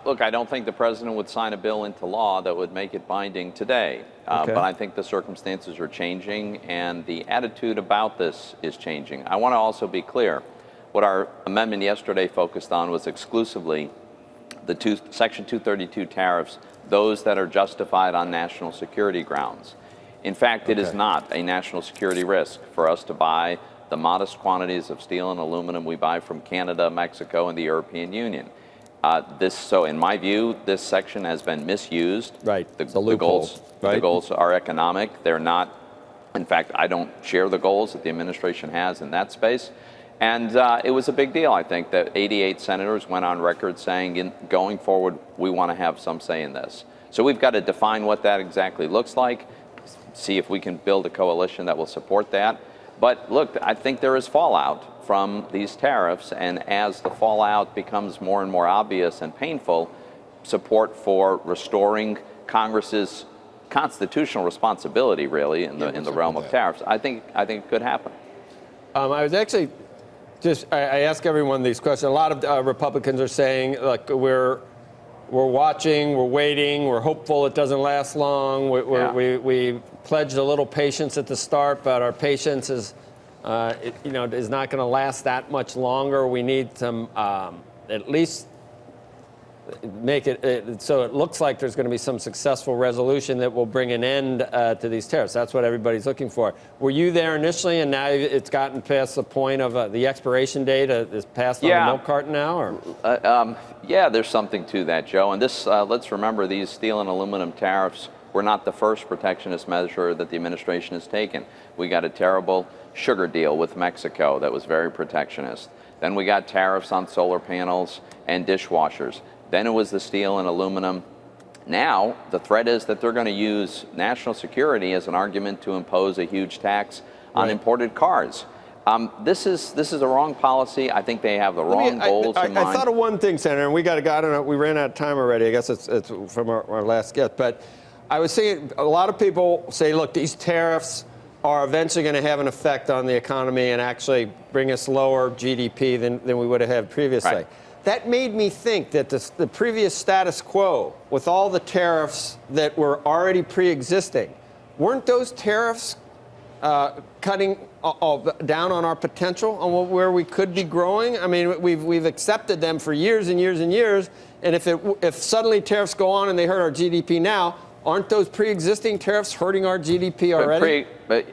Look, I don't think the president would sign a bill into law that would make it binding today. But I think the circumstances are changing and the attitude about this is changing. I want to also be clear. What our amendment yesterday focused on was exclusively the Section 232 tariffs, those that are justified on national security grounds. In fact, it is not a national security risk for us to buy the modest quantities of steel and aluminum we buy from Canada, Mexico, and the European Union. So in my view, this section has been misused. Right. The goals are economic. They're not, in fact, I don't share the goals that the administration has in that space. And it was a big deal, I think, that 88 senators went on record saying, going forward, we want to have some say in this. So we've got to define what that exactly looks like, see if we can build a coalition that will support that. But look, I think there is fallout from these tariffs, and as the fallout becomes more and more obvious and painful, support for restoring Congress's constitutional responsibility, really, in the realm of tariffs, I think it could happen. I was actually I ask everyone these questions. A lot of Republicans are saying, look, we're watching, we're waiting, we're hopeful it doesn't last long. We pledged a little patience at the start, but our patience is, is not going to last that much longer. We need some, at least make it so it looks like there's going to be some successful resolution that will bring an end to these tariffs. That's what everybody's looking for. Were you there initially, and now it's gotten past the point of the expiration date is passed on the milk carton now? Or? Yeah, there's something to that, Joe. And this, let's remember, these steel and aluminum tariffs were not the first protectionist measure that the administration has taken. We got a terrible sugar deal with Mexico that was very protectionist. Then we got tariffs on solar panels and dishwashers. Then it was the steel and aluminum. Now, the threat is that they're going to use national security as an argument to impose a huge tax on imported cars. This is a wrong policy. I think they have the wrong goals in mind. I thought of one thing, Senator, and we got to go. I don't know. We ran out of time already. I guess it's from our last guest. But I was saying, a lot of people say, look, these tariffs are eventually going to have an effect on the economy and actually bring us lower GDP than we would have had previously. Right. That made me think that the previous status quo, with all the tariffs that were already pre-existing, weren't those tariffs cutting down on our potential, on where we could be growing? I mean, we've accepted them for years and years and years, and if suddenly tariffs go on and they hurt our GDP now, aren't those pre-existing tariffs hurting our GDP already?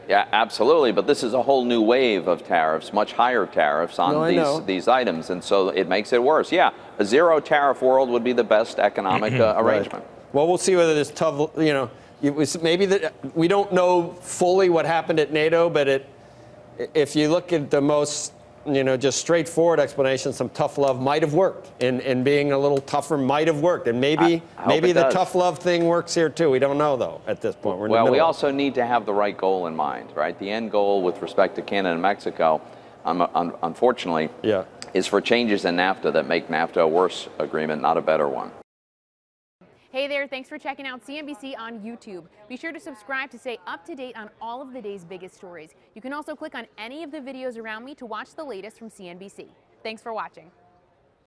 Yeah, absolutely. But this is a whole new wave of tariffs, much higher tariffs on these items. And so it makes it worse. Yeah, a zero tariff world would be the best economic arrangement. Right. Well, we'll see whether this tough, maybe we don't know fully what happened at NATO, but if you look at the most just straightforward explanation, some tough love might have worked, and being a little tougher might have worked, and maybe the tough love thing works here too. We don't know though at this point. Well, we also need to have the right goal in mind, right? The end goal with respect to Canada and Mexico, unfortunately, is for changes in NAFTA that make NAFTA a worse agreement, not a better one. Hey there, thanks for checking out CNBC on YouTube. Be sure to subscribe to stay up to date on all of the day's biggest stories. You can also click on any of the videos around me to watch the latest from CNBC. Thanks for watching.